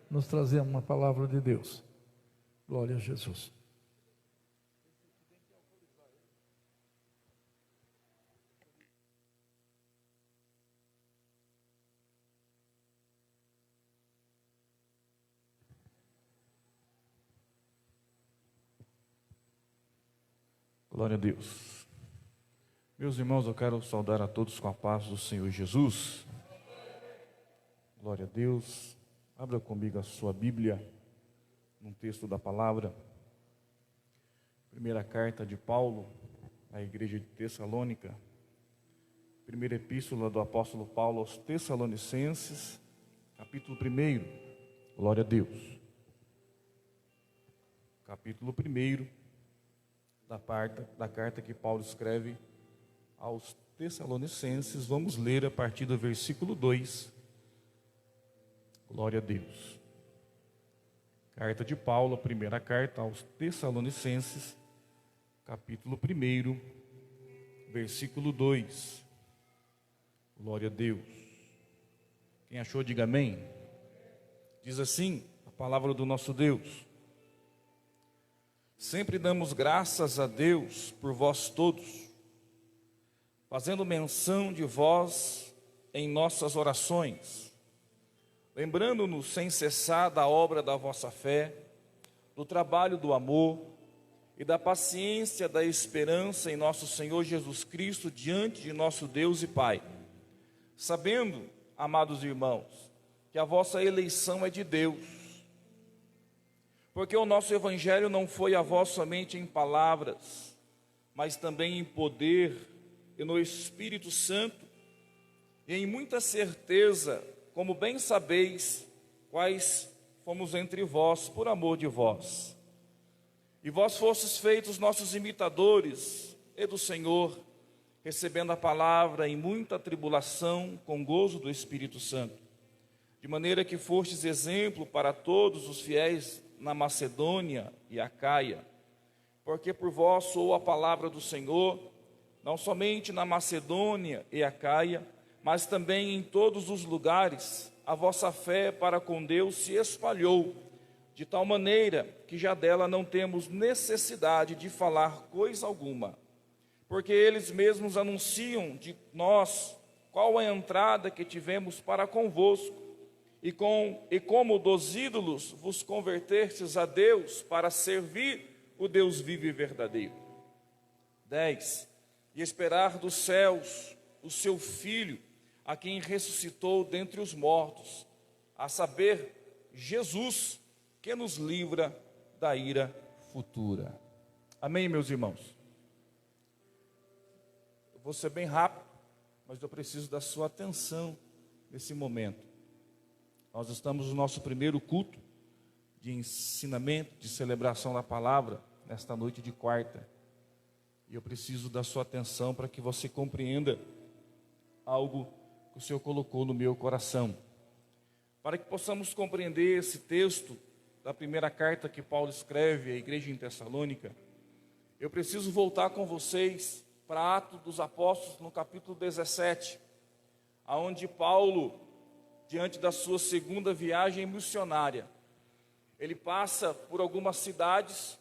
nos trazer uma palavra de Deus. Glória a Jesus. Glória a Deus. Meus irmãos, eu quero saudar a todos com a paz do Senhor Jesus. Glória a Deus. Abra comigo a sua Bíblia, num texto da palavra. Primeira carta de Paulo à igreja de Tessalônica. Primeira epístola do apóstolo Paulo aos Tessalonicenses, capítulo 1. Glória a Deus. Capítulo 1 da carta que Paulo escreve aos Tessalonicenses. Vamos ler a partir do versículo 2. Glória a Deus. Carta de Paulo, a primeira carta aos Tessalonicenses, capítulo 1, versículo 2. Glória a Deus. Quem achou, diga amém. Diz assim a palavra do nosso Deus: sempre damos graças a Deus por vós todos, fazendo menção de vós em nossas orações, lembrando-nos sem cessar da obra da vossa fé, do trabalho do amor e da paciência da esperança em nosso Senhor Jesus Cristo diante de nosso Deus e Pai, sabendo, amados irmãos, que a vossa eleição é de Deus. Porque o nosso evangelho não foi a vós somente em palavras, mas também em poder e no Espírito Santo, e em muita certeza, como bem sabeis, quais fomos entre vós por amor de vós. E vós fostes feitos nossos imitadores e do Senhor, recebendo a palavra em muita tribulação com gozo do Espírito Santo, de maneira que fostes exemplo para todos os fiéis na Macedônia e Acaia, porque por vós soou a palavra do Senhor, não somente na Macedônia e Acaia, mas também em todos os lugares. A vossa fé para com Deus se espalhou, de tal maneira que já dela não temos necessidade de falar coisa alguma, porque eles mesmos anunciam de nós qual a entrada que tivemos para convosco, e como dos ídolos vos convertestes a Deus para servir o Deus vivo e verdadeiro. 10. E esperar dos céus o seu Filho, a quem ressuscitou dentre os mortos, a saber, Jesus, que nos livra da ira futura. Amém, meus irmãos? Eu vou ser bem rápido, mas eu preciso da sua atenção nesse momento. Nós estamos no nosso primeiro culto de ensinamento, de celebração da palavra, nesta noite de quarta. E eu preciso da sua atenção para que você compreenda algo que o Senhor colocou no meu coração. Para que possamos compreender esse texto da primeira carta que Paulo escreve à igreja em Tessalônica, eu preciso voltar com vocês para Atos dos Apóstolos, no capítulo 17, aonde Paulo, diante da sua segunda viagem missionária, ele passa por algumas cidades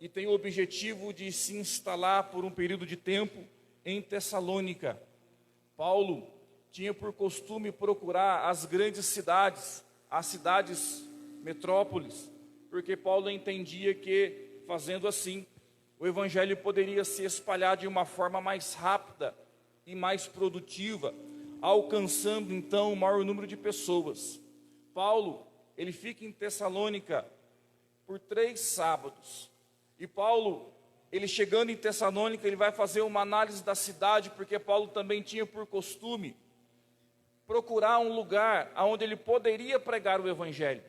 e tem o objetivo de se instalar por um período de tempo em Tessalônica. Paulo tinha por costume procurar as grandes cidades, as cidades metrópoles, porque Paulo entendia que, fazendo assim, o evangelho poderia se espalhar de uma forma mais rápida e mais produtiva, alcançando então o maior número de pessoas. Paulo, ele fica em Tessalônica por 3 sábados. E Paulo, ele chegando em Tessalônica, ele vai fazer uma análise da cidade, porque Paulo também tinha por costume procurar um lugar onde ele poderia pregar o evangelho,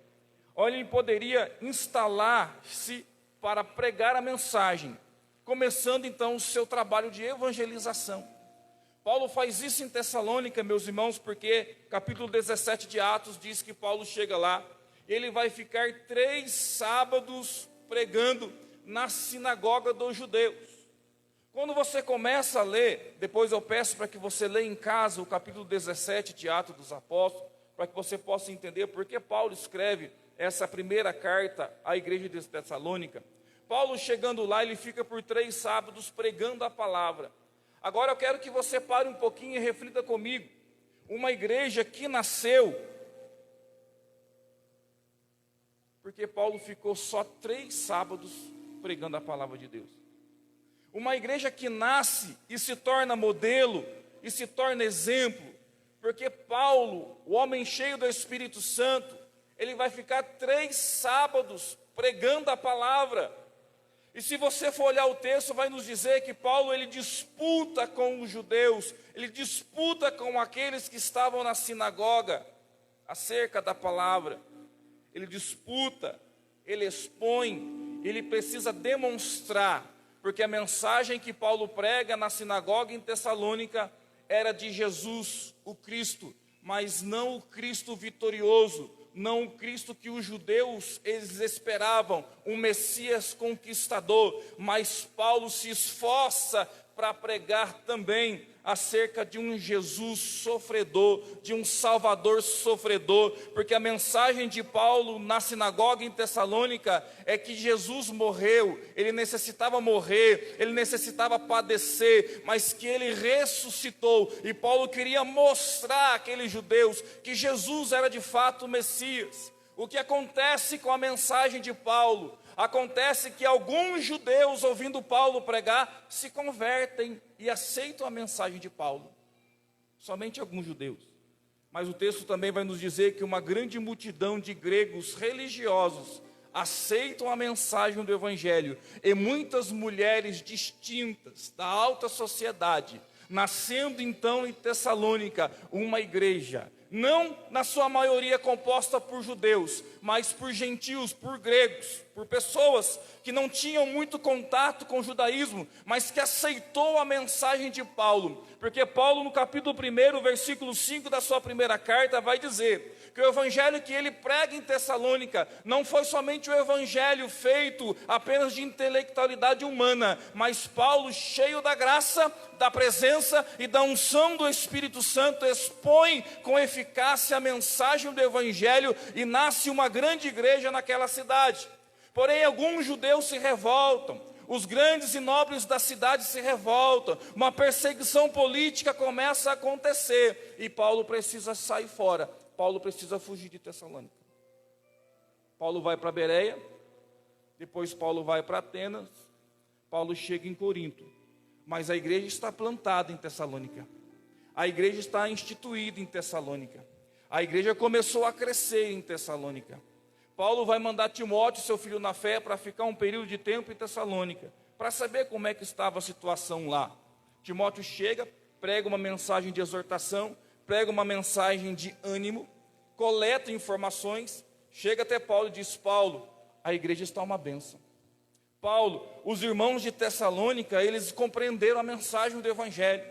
onde ele poderia instalar-se para pregar a mensagem, começando então o seu trabalho de evangelização. Paulo faz isso em Tessalônica, meus irmãos, porque capítulo 17 de Atos diz que Paulo chega lá, ele vai ficar 3 sábados pregando na sinagoga dos judeus. Quando você começa a ler, depois eu peço para que você leia em casa o capítulo 17 de Atos dos Apóstolos, para que você possa entender por que Paulo escreve essa primeira carta à igreja de Tessalônica. Paulo, chegando lá, ele fica por 3 sábados pregando a palavra. Agora eu quero que você pare um pouquinho e reflita comigo. Uma igreja que nasceu porque Paulo ficou só 3 sábados pregando a palavra de Deus. Uma igreja que nasce e se torna modelo e se torna exemplo, porque Paulo, o homem cheio do Espírito Santo, ele vai ficar 3 sábados pregando a palavra. E se você for olhar o texto, vai nos dizer que Paulo, ele disputa com os judeus, ele disputa com aqueles que estavam na sinagoga acerca da palavra. Ele disputa, ele expõe, ele precisa demonstrar, porque a mensagem que Paulo prega na sinagoga em Tessalônica era de Jesus, o Cristo, mas não o Cristo vitorioso, não o Cristo que os judeus eles esperavam, um Messias conquistador, mas Paulo se esforça para pregar também acerca de um Jesus sofredor, de um Salvador sofredor, porque a mensagem de Paulo na sinagoga em Tessalônica é que Jesus morreu, ele necessitava morrer, ele necessitava padecer, mas que ele ressuscitou, e Paulo queria mostrar àqueles judeus que Jesus era de fato o Messias. O que acontece com a mensagem de Paulo? Acontece que alguns judeus, ouvindo Paulo pregar, se convertem e aceitam a mensagem de Paulo. Somente alguns judeus. Mas o texto também vai nos dizer que uma grande multidão de gregos religiosos aceitam a mensagem do Evangelho. E muitas mulheres distintas da alta sociedade, nascendo então em Tessalônica uma igreja, não na sua maioria composta por judeus, mas por gentios, por gregos, por pessoas que não tinham muito contato com o judaísmo, mas que aceitou a mensagem de Paulo, porque Paulo no capítulo 1, versículo 5 da sua primeira carta vai dizer que o evangelho que ele prega em Tessalônica não foi somente o evangelho feito apenas de intelectualidade humana, mas Paulo, cheio da graça, da presença e da unção do Espírito Santo, expõe com eficácia a mensagem do evangelho e nasce uma grande igreja naquela cidade. Porém, alguns judeus se revoltam, os grandes e nobres da cidade se revoltam, uma perseguição política começa a acontecer e Paulo precisa sair fora, Paulo precisa fugir de Tessalônica. Paulo vai para Bereia, depois Paulo vai para Atenas, Paulo chega em Corinto, mas a igreja está plantada em Tessalônica, a igreja está instituída em Tessalônica, a igreja começou a crescer em Tessalônica. Paulo vai mandar Timóteo, seu filho na fé, para ficar um período de tempo em Tessalônica, para saber como é que estava a situação lá. Timóteo chega, prega uma mensagem de exortação, prega uma mensagem de ânimo, coleta informações, chega até Paulo e diz: Paulo, a igreja está uma bênção. Paulo, os irmãos de Tessalônica, eles compreenderam a mensagem do evangelho.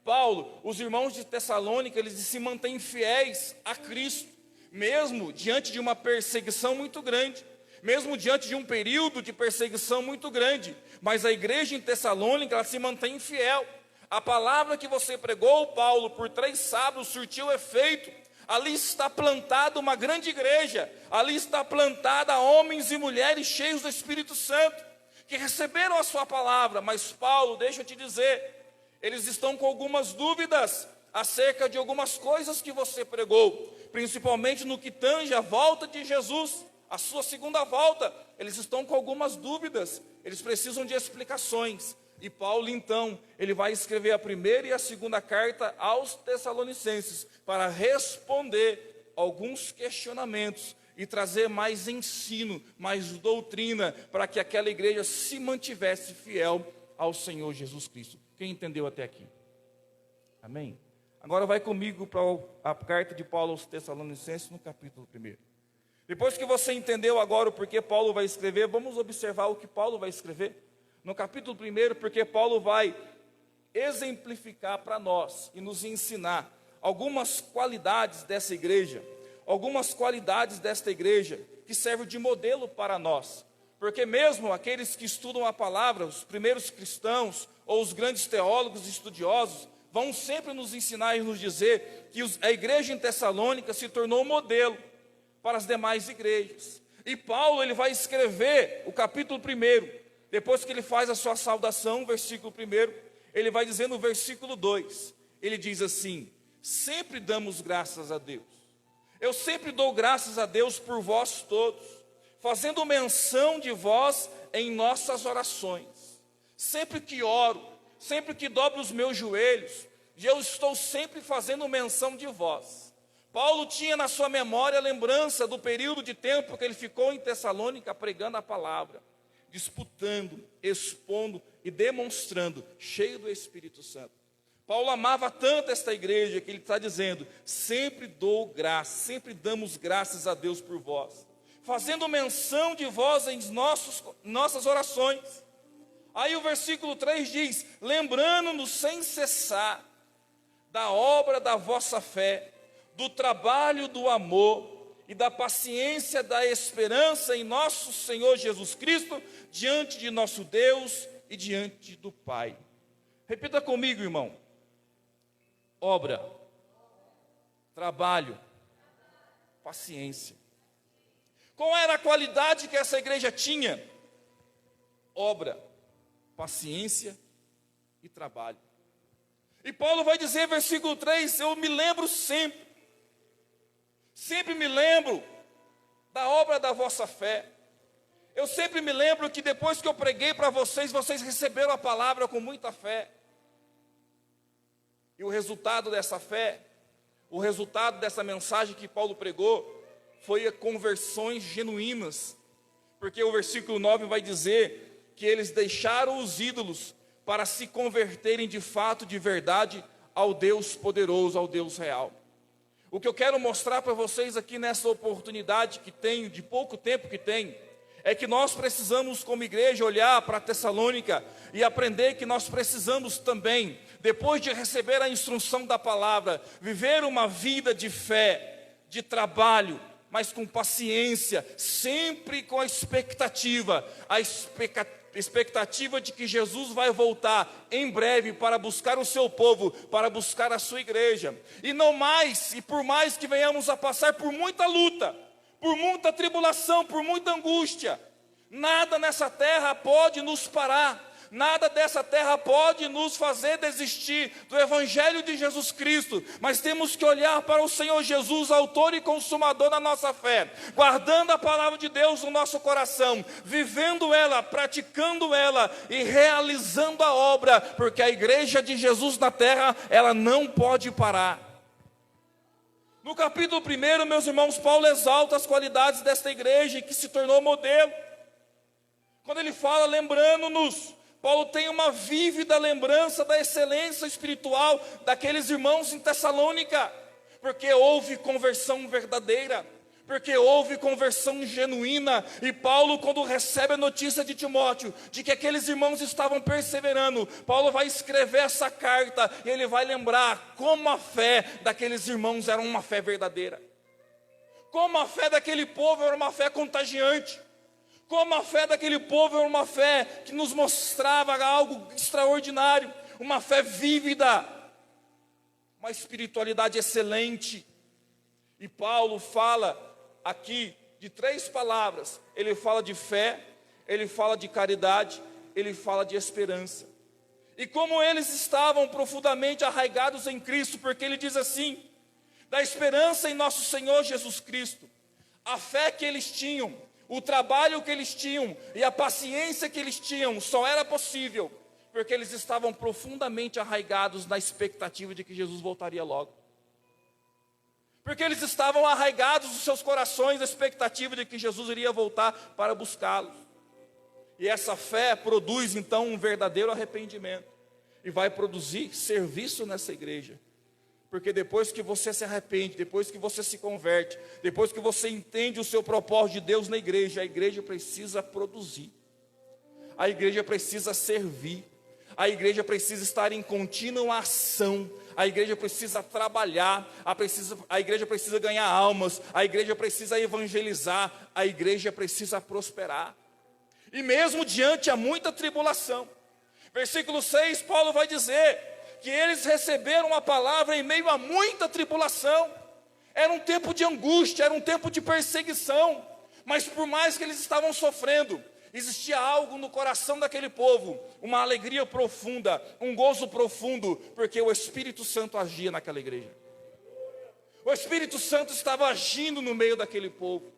Paulo, os irmãos de Tessalônica, eles se mantêm fiéis a Cristo, mesmo diante de uma perseguição muito grande, mesmo diante de um período de perseguição muito grande, mas a igreja em Tessalônica, ela se mantém fiel. A palavra que você pregou, Paulo, por 3 sábados surtiu efeito. Ali está plantada uma grande igreja, ali está plantada homens e mulheres cheios do Espírito Santo, que receberam a sua palavra. Mas Paulo, deixa eu te dizer, eles estão com algumas dúvidas acerca de algumas coisas que você pregou, principalmente no que tange a volta de Jesus, a sua segunda volta. Eles estão com algumas dúvidas, eles precisam de explicações. E Paulo, então, ele vai escrever a primeira e a segunda carta aos Tessalonicenses para responder alguns questionamentos e trazer mais ensino, mais doutrina, para que aquela igreja se mantivesse fiel ao Senhor Jesus Cristo. Quem entendeu até aqui? Amém? Agora vai comigo para a carta de Paulo aos Tessalonicenses, no capítulo 1. Depois que você entendeu agora o porquê Paulo vai escrever, vamos observar o que Paulo vai escrever. No capítulo 1, porque Paulo vai exemplificar para nós e nos ensinar algumas qualidades dessa igreja, algumas qualidades desta igreja que servem de modelo para nós. Porque mesmo aqueles que estudam a palavra, os primeiros cristãos ou os grandes teólogos e estudiosos, vão sempre nos ensinar e nos dizer que a igreja em Tessalônica se tornou modelo para as demais igrejas. E Paulo, ele vai escrever o capítulo 1, depois que ele faz a sua saudação, versículo 1, ele vai dizer no versículo 2, ele diz assim: sempre damos graças a Deus. Eu sempre dou graças a Deus por vós todos, fazendo menção de vós em nossas orações. Sempre que oro, sempre que dobro os meus joelhos, eu estou sempre fazendo menção de vós. Paulo tinha na sua memória a lembrança do período de tempo que ele ficou em Tessalônica pregando a palavra, disputando, expondo e demonstrando, cheio do Espírito Santo. Paulo amava tanto esta igreja que ele está dizendo: sempre dou graça, sempre damos graças a Deus por vós, fazendo menção de vós em nossas orações. Aí o versículo 3 diz: lembrando-nos sem cessar da obra da vossa fé, do trabalho do amor e da paciência da esperança em nosso Senhor Jesus Cristo, diante de nosso Deus e diante do Pai. Repita comigo, irmão: obra, trabalho, paciência. Qual era a qualidade que essa igreja tinha? Obra, paciência e trabalho. E Paulo vai dizer, versículo 3, eu me lembro sempre me lembro da obra da vossa fé. Eu sempre me lembro que depois que eu preguei para vocês, vocês receberam a palavra com muita fé. E o resultado dessa fé, o resultado dessa mensagem que Paulo pregou, foi conversões genuínas. Porque o versículo 9 vai dizer que eles deixaram os ídolos para se converterem de fato, de verdade, ao Deus poderoso, ao Deus real. O que eu quero mostrar para vocês aqui nessa oportunidade que tenho, de pouco tempo que tenho, é que nós precisamos como igreja olhar para Tessalônica e aprender que nós precisamos também, depois de receber a instrução da palavra, viver uma vida de fé, de trabalho, mas com paciência, sempre com a expectativa de que Jesus vai voltar em breve para buscar o seu povo, para buscar a sua igreja. E não mais, e por mais que venhamos a passar por muita luta, por muita tribulação, por muita angústia, nada nessa terra pode nos parar. Nada dessa terra pode nos fazer desistir do Evangelho de Jesus Cristo, mas temos que olhar para o Senhor Jesus, autor e consumador da nossa fé, guardando a palavra de Deus no nosso coração, vivendo ela, praticando ela e realizando a obra, porque a igreja de Jesus na terra, ela não pode parar. No capítulo 1, meus irmãos, Paulo exalta as qualidades desta igreja que se tornou modelo. Quando ele fala, lembrando-nos, Paulo tem uma vívida lembrança da excelência espiritual daqueles irmãos em Tessalônica, porque houve conversão verdadeira, porque houve conversão genuína. E Paulo, quando recebe a notícia de Timóteo, de que aqueles irmãos estavam perseverando, Paulo vai escrever essa carta, e ele vai lembrar como a fé daqueles irmãos era uma fé verdadeira, como a fé daquele povo era uma fé contagiante, como a fé daquele povo era uma fé que nos mostrava algo extraordinário, uma fé vívida, uma espiritualidade excelente. E Paulo fala aqui de 3 palavras: ele fala de fé, ele fala de caridade, ele fala de esperança. E como eles estavam profundamente arraigados em Cristo, porque ele diz assim, da esperança em nosso Senhor Jesus Cristo, a fé que eles tinham, o trabalho que eles tinham e a paciência que eles tinham só era possível porque eles estavam profundamente arraigados na expectativa de que Jesus voltaria logo. Porque eles estavam arraigados nos seus corações na expectativa de que Jesus iria voltar para buscá-los. E essa fé produz então um verdadeiro arrependimento e vai produzir serviço nessa igreja. Porque depois que você se arrepende, depois que você se converte, depois que você entende o seu propósito de Deus na igreja, a igreja precisa produzir, a igreja precisa servir, a igreja precisa estar em contínua ação, a igreja precisa trabalhar, a igreja precisa ganhar almas, a igreja precisa evangelizar, a igreja precisa prosperar. E mesmo diante a muita tribulação, versículo 6, Paulo vai dizer que eles receberam a palavra em meio a muita tribulação. Era um tempo de angústia, era um tempo de perseguição. Mas por mais que eles estavam sofrendo, existia algo no coração daquele povo, uma alegria profunda, um gozo profundo, porque o Espírito Santo agia naquela igreja. O Espírito Santo estava agindo no meio daquele povo.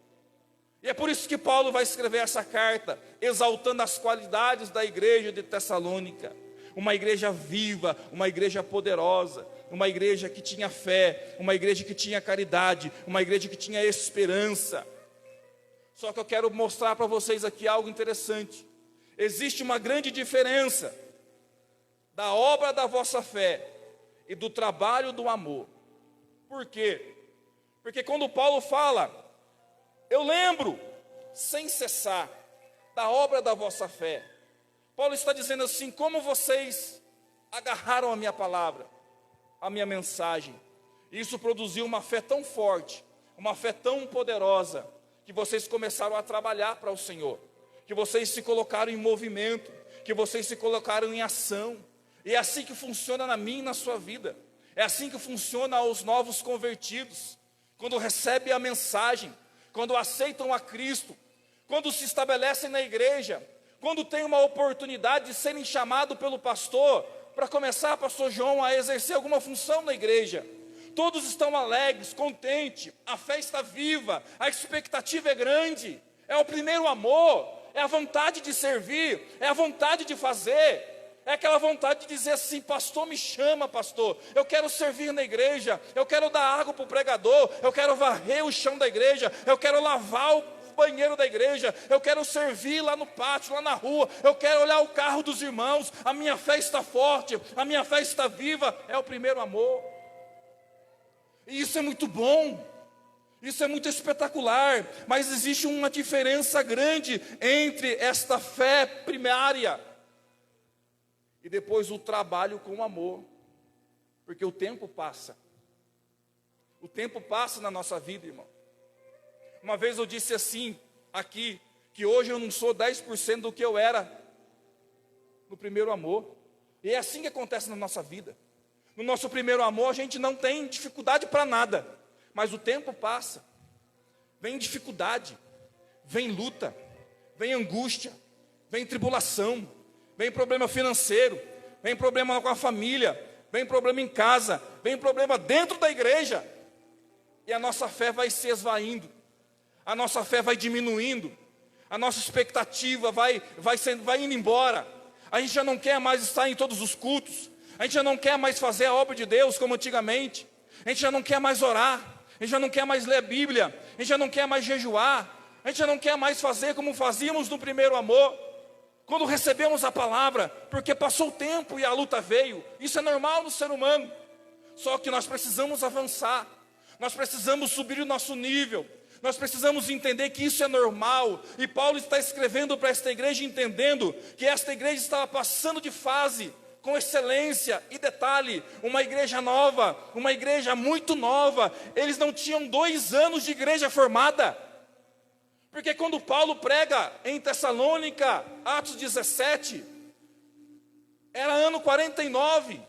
E é por isso que Paulo vai escrever essa carta, exaltando as qualidades da igreja de Tessalônica. Uma igreja viva, uma igreja poderosa, uma igreja que tinha fé, uma igreja que tinha caridade, uma igreja que tinha esperança. Só que eu quero mostrar para vocês aqui algo interessante. Existe uma grande diferença da obra da vossa fé e do trabalho do amor. Por quê? Porque quando Paulo fala, eu lembro, sem cessar, da obra da vossa fé. Paulo está dizendo assim, como vocês agarraram a minha palavra, a minha mensagem. Isso produziu uma fé tão forte, uma fé tão poderosa, que vocês começaram a trabalhar para o Senhor, que vocês se colocaram em movimento, que vocês se colocaram em ação. E é assim que funciona na minha e na sua vida. É assim que funciona aos novos convertidos. Quando recebem a mensagem, quando aceitam a Cristo, quando se estabelecem na igreja, quando tem uma oportunidade de serem chamados pelo pastor, para começar, pastor João, a exercer alguma função na igreja. Todos estão alegres, contentes, a fé está viva, a expectativa é grande, é o primeiro amor, é a vontade de servir, é a vontade de fazer, é aquela vontade de dizer assim, pastor me chama pastor, eu quero servir na igreja, eu quero dar água para o pregador, eu quero varrer o chão da igreja, eu quero lavar o banheiro da igreja, eu quero servir lá no pátio, lá na rua, eu quero olhar o carro dos irmãos, a minha fé está forte, a minha fé está viva, é o primeiro amor. E isso é muito bom, isso é muito espetacular, mas existe uma diferença grande entre esta fé primária e depois o trabalho com amor, porque o tempo passa na nossa vida, irmão. Uma vez eu disse assim, aqui, que hoje eu não sou 10% do que eu era no primeiro amor, e é assim que acontece na nossa vida. No nosso primeiro amor a gente não tem dificuldade para nada, mas o tempo passa, vem dificuldade, vem luta, vem angústia, vem tribulação, vem problema financeiro, vem problema com a família, vem problema em casa, vem problema dentro da igreja, e a nossa fé vai se esvaindo, a nossa fé vai diminuindo, a nossa expectativa vai indo embora, a gente já não quer mais estar em todos os cultos, a gente já não quer mais fazer a obra de Deus como antigamente, a gente já não quer mais orar, a gente já não quer mais ler a Bíblia, a gente já não quer mais jejuar, a gente já não quer mais fazer como fazíamos no primeiro amor, quando recebemos a palavra, porque passou o tempo e a luta veio. Isso é normal no ser humano, só que nós precisamos avançar, nós precisamos subir o nosso nível, nós precisamos entender que isso é normal, e Paulo está escrevendo para esta igreja, entendendo que esta igreja estava passando de fase, com excelência, e detalhe, uma igreja nova, uma igreja muito nova, eles não tinham 2 anos de igreja formada, porque quando Paulo prega em Tessalônica, Atos 17, era ano 49,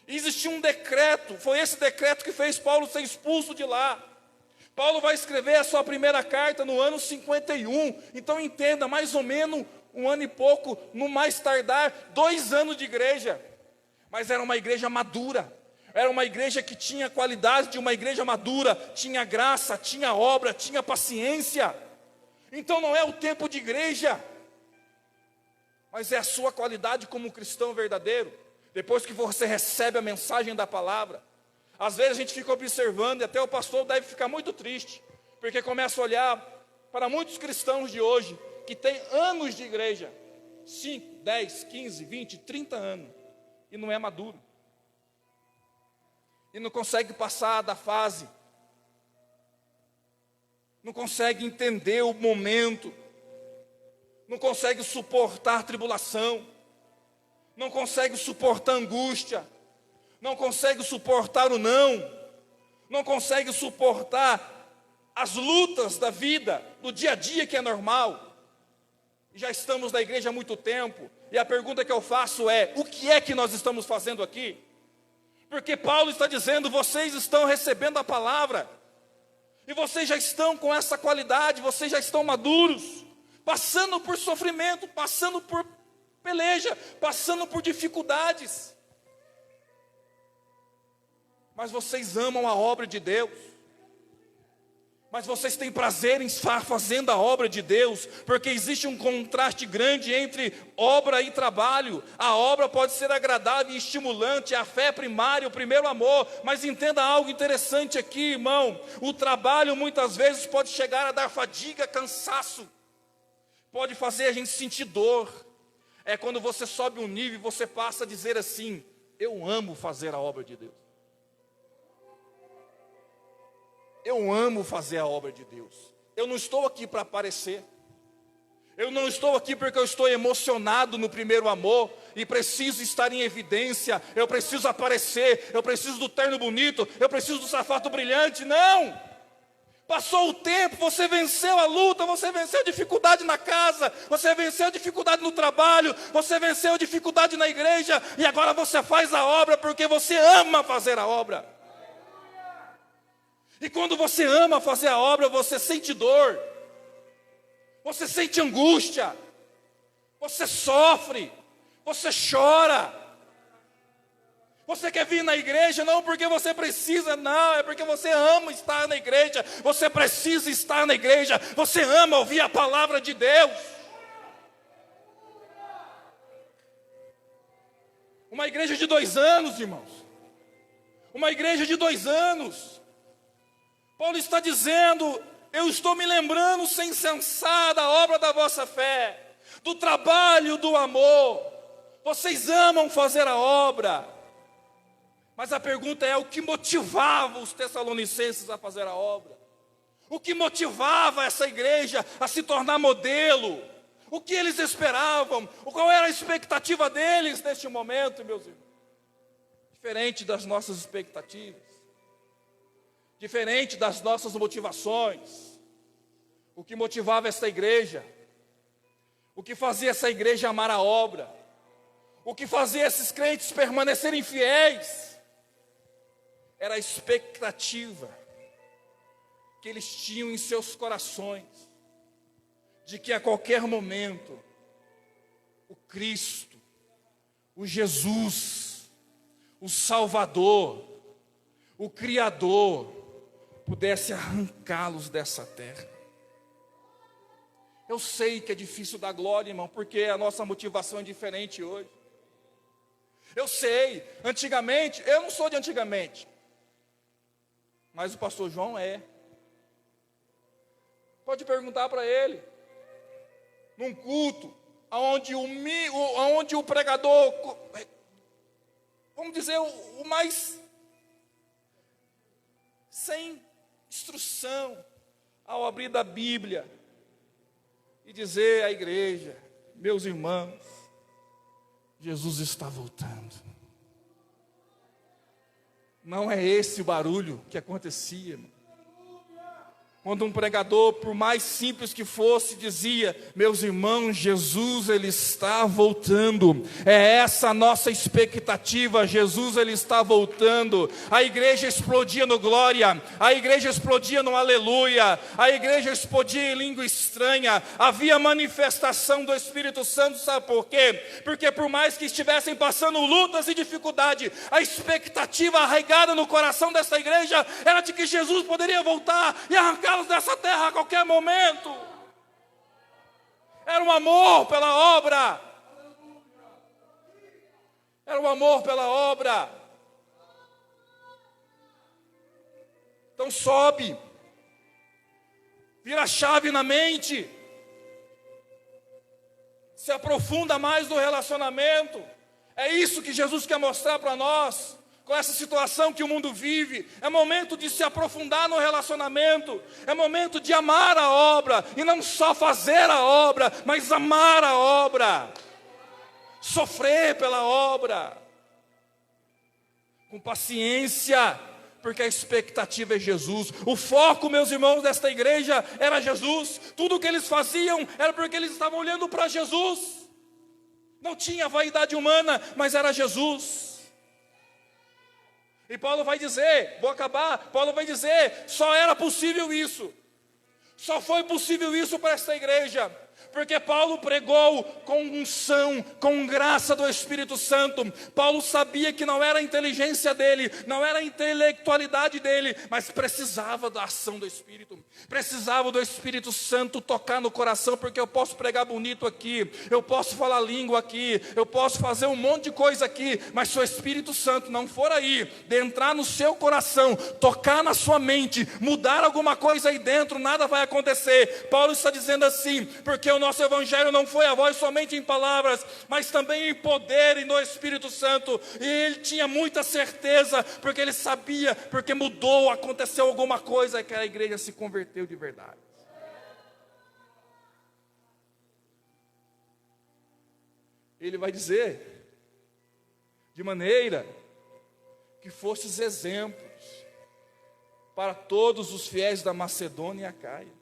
e existia um decreto, foi esse decreto que fez Paulo ser expulso de lá. Paulo vai escrever a sua primeira carta no ano 51, então entenda, mais ou menos 1 ano e pouco, no mais tardar, 2 anos de igreja, mas era uma igreja madura, era uma igreja que tinha qualidade de uma igreja madura, tinha graça, tinha obra, tinha paciência. Então não é o tempo de igreja, mas é a sua qualidade como cristão verdadeiro, depois que você recebe a mensagem da palavra. Às vezes a gente fica observando, e até o pastor deve ficar muito triste, porque começa a olhar para muitos cristãos de hoje, que tem anos de igreja, 5, 10, 15, 20, 30 anos, e não é maduro, e não consegue passar da fase, não consegue entender o momento, não consegue suportar tribulação, não consegue suportar angústia, não consegue suportar o não consegue suportar as lutas da vida, do dia a dia que é normal. Já estamos na igreja há muito tempo, e a pergunta que eu faço é, o que é que nós estamos fazendo aqui? Porque Paulo está dizendo: vocês estão recebendo a palavra, e vocês já estão com essa qualidade, vocês já estão maduros, passando por sofrimento, passando por peleja, passando por dificuldades. Mas vocês amam a obra de Deus. Mas vocês têm prazer em estar fazendo a obra de Deus, porque existe um contraste grande entre obra e trabalho. A obra pode ser agradável e estimulante, a fé é primária, o primeiro amor. Mas entenda algo interessante aqui, irmão: o trabalho muitas vezes pode chegar a dar fadiga, cansaço, pode fazer a gente sentir dor. É quando você sobe um nível e você passa a dizer assim: eu amo fazer a obra de Deus. Eu amo fazer a obra de Deus. Eu não estou aqui para aparecer. Eu não estou aqui porque eu estou emocionado no primeiro amor e preciso estar em evidência. Eu preciso aparecer. Eu preciso do terno bonito. Eu preciso do sapato brilhante. Não! Passou o tempo, você venceu a luta, você venceu a dificuldade na casa, você venceu a dificuldade no trabalho, você venceu a dificuldade na igreja, e agora você faz a obra porque você ama fazer a obra. E quando você ama fazer a obra, você sente dor, você sente angústia, você sofre, você chora. Você quer vir na igreja não porque você precisa, não, é porque você ama estar na igreja. Você precisa estar na igreja, você ama ouvir a palavra de Deus. Uma igreja de 2 anos, irmãos, uma igreja de 2 anos. Paulo está dizendo: eu estou me lembrando sem cessar da obra da vossa fé, do trabalho, do amor. Vocês amam fazer a obra. Mas a pergunta é: o que motivava os tessalonicenses a fazer a obra? O que motivava essa igreja a se tornar modelo? O que eles esperavam? Qual era a expectativa deles neste momento, meus irmãos? Diferente das nossas expectativas, diferente das nossas motivações. O que motivava essa igreja, o que fazia essa igreja amar a obra, o que fazia esses crentes permanecerem fiéis, era a expectativa que eles tinham em seus corações, de que a qualquer momento, o Cristo, o Jesus, o Salvador, o Criador, pudesse arrancá-los dessa terra. Eu sei que é difícil dar glória, irmão, porque a nossa motivação é diferente hoje. Eu sei, antigamente, eu não sou de antigamente, mas o pastor João é. Pode perguntar para ele. Num culto, onde o pregador, vamos dizer, o mais sem instrução, ao abrir da Bíblia e dizer à igreja: meus irmãos, Jesus está voltando. Não é esse o barulho que acontecia, irmão. Quando um pregador, por mais simples que fosse, dizia: meus irmãos, Jesus ele está voltando. É essa a nossa expectativa. Jesus ele está voltando. A igreja explodia no glória, a igreja explodia no aleluia, a igreja explodia em língua estranha. Havia manifestação do Espírito Santo. Sabe por quê? Porque por mais que estivessem passando lutas e dificuldade, a expectativa arraigada no coração dessa igreja era de que Jesus poderia voltar e arrancá-los dessa terra a qualquer momento. Era um amor pela obra. Era um amor pela obra. Então sobe, vira a chave na mente, se aprofunda mais no relacionamento. É isso que Jesus quer mostrar para nós. Com essa situação que o mundo vive, é momento de se aprofundar no relacionamento, é momento de amar a obra, e não só fazer a obra, mas amar a obra, sofrer pela obra, com paciência, porque a expectativa é Jesus. O foco, meus irmãos, desta igreja era Jesus. Tudo o que eles faziam era porque eles estavam olhando para Jesus. Não tinha vaidade humana, mas era Jesus. E Paulo vai dizer, vou acabar, Paulo vai dizer, só era possível isso. Só foi possível isso para esta igreja, porque Paulo pregou com unção, com graça do Espírito Santo. Paulo sabia que não era a inteligência dele, não era a intelectualidade dele, mas precisava da ação do Espírito, precisava do Espírito Santo tocar no coração, porque eu posso pregar bonito aqui, eu posso falar língua aqui, eu posso fazer um monte de coisa aqui, mas se o Espírito Santo não for aí, de entrar no seu coração, tocar na sua mente, mudar alguma coisa aí dentro, nada vai acontecer. Paulo está dizendo assim, porque o nosso evangelho não foi a voz somente em palavras, mas também em poder e no Espírito Santo. E ele tinha muita certeza, porque ele sabia, porque mudou, aconteceu alguma coisa, que a igreja se converteu de verdade. Ele vai dizer, de maneira que fostes exemplos para todos os fiéis da Macedônia e Acaia.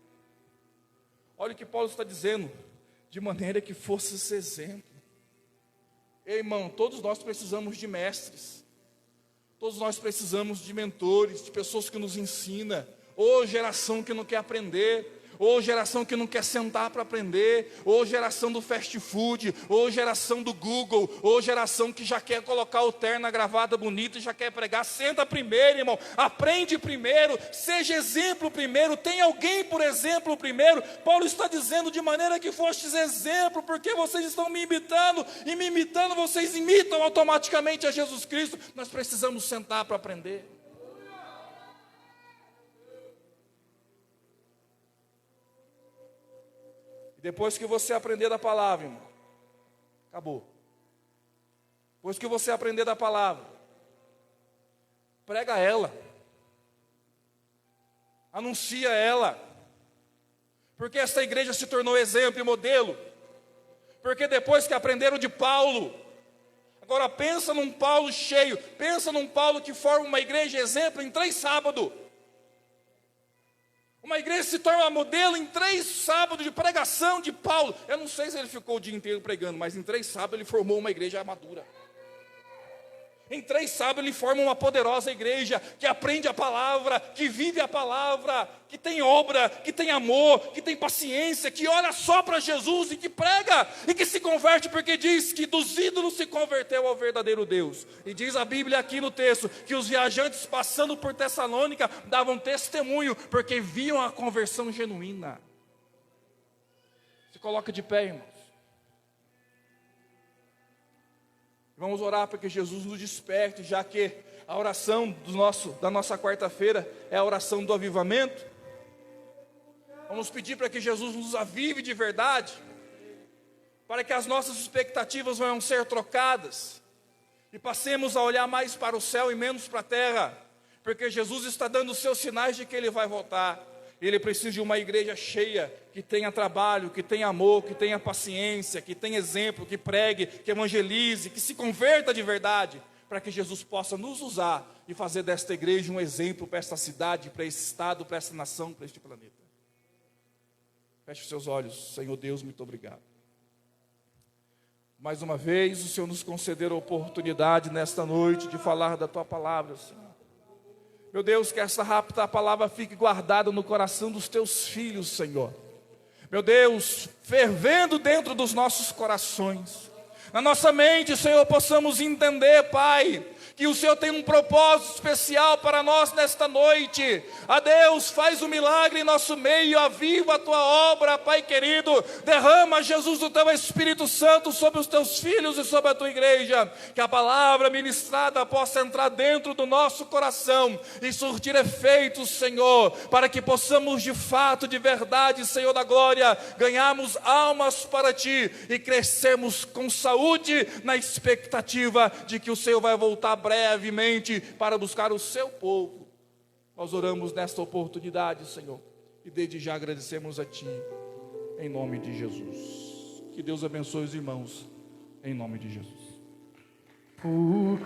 Olha o que Paulo está dizendo, de maneira que fosse esse exemplo. Ei, irmão, todos nós precisamos de mestres, todos nós precisamos de mentores, de pessoas que nos ensinam, ou geração que não quer aprender, ou geração que não quer sentar para aprender, ou geração do fast food, ou geração do Google, ou geração que já quer colocar o terno na gravata bonita e já quer pregar. Senta primeiro, irmão, aprende primeiro, seja exemplo primeiro, tem alguém por exemplo primeiro. Paulo está dizendo, de maneira que fostes exemplo, porque vocês estão me imitando, e me imitando vocês imitam automaticamente a Jesus Cristo. Nós precisamos sentar para aprender. Depois que você aprender da palavra, irmão, acabou. Depois que você aprender da palavra, prega ela, anuncia ela, porque essa igreja se tornou exemplo e modelo, porque depois que aprenderam de Paulo, agora pensa num Paulo cheio, pensa num Paulo que forma uma igreja exemplo em 3 sábados. Uma igreja se torna modelo em 3 sábados de pregação de Paulo. Eu não sei se ele ficou o dia inteiro pregando, mas em 3 sábados ele formou uma igreja madura. Em 3 sábados ele forma uma poderosa igreja, que aprende a palavra, que vive a palavra, que tem obra, que tem amor, que tem paciência, que olha só para Jesus e que prega, e que se converte, porque diz que dos ídolos se converteu ao verdadeiro Deus. E diz a Bíblia aqui no texto, que os viajantes passando por Tessalônica davam testemunho, porque viam a conversão genuína. Se coloca de pé, irmãos. Vamos orar para que Jesus nos desperte, já que a oração da nossa quarta-feira é a oração do avivamento. Vamos pedir para que Jesus nos avive de verdade, para que as nossas expectativas venham ser trocadas, e passemos a olhar mais para o céu e menos para a terra, porque Jesus está dando os seus sinais de que Ele vai voltar. Ele precisa de uma igreja cheia, que tenha trabalho, que tenha amor, que tenha paciência, que tenha exemplo, que pregue, que evangelize, que se converta de verdade, para que Jesus possa nos usar e fazer desta igreja um exemplo para esta cidade, para esse estado, para esta nação, para este planeta. Feche os seus olhos. Senhor Deus, muito obrigado. Mais uma vez o Senhor nos conceder a oportunidade nesta noite de falar da Tua palavra, Senhor. Meu Deus, que essa rápida palavra fique guardada no coração dos Teus filhos, Senhor. Meu Deus, fervendo dentro dos nossos corações. Na nossa mente, Senhor, possamos entender, Pai, que o Senhor tem um propósito especial para nós nesta noite. A Deus, faz um milagre em nosso meio, aviva a Tua obra, Pai querido. Derrama, Jesus, o Teu Espírito Santo sobre os Teus filhos e sobre a Tua igreja. Que a palavra ministrada possa entrar dentro do nosso coração e surtir efeitos, Senhor, para que possamos de fato, de verdade, Senhor da glória, ganharmos almas para Ti e crescermos com saúde na expectativa de que o Senhor vai voltar brevemente para buscar o seu povo. Nós oramos nesta oportunidade, Senhor, e desde já agradecemos a Ti, em nome de Jesus. Que Deus abençoe os irmãos, em nome de Jesus.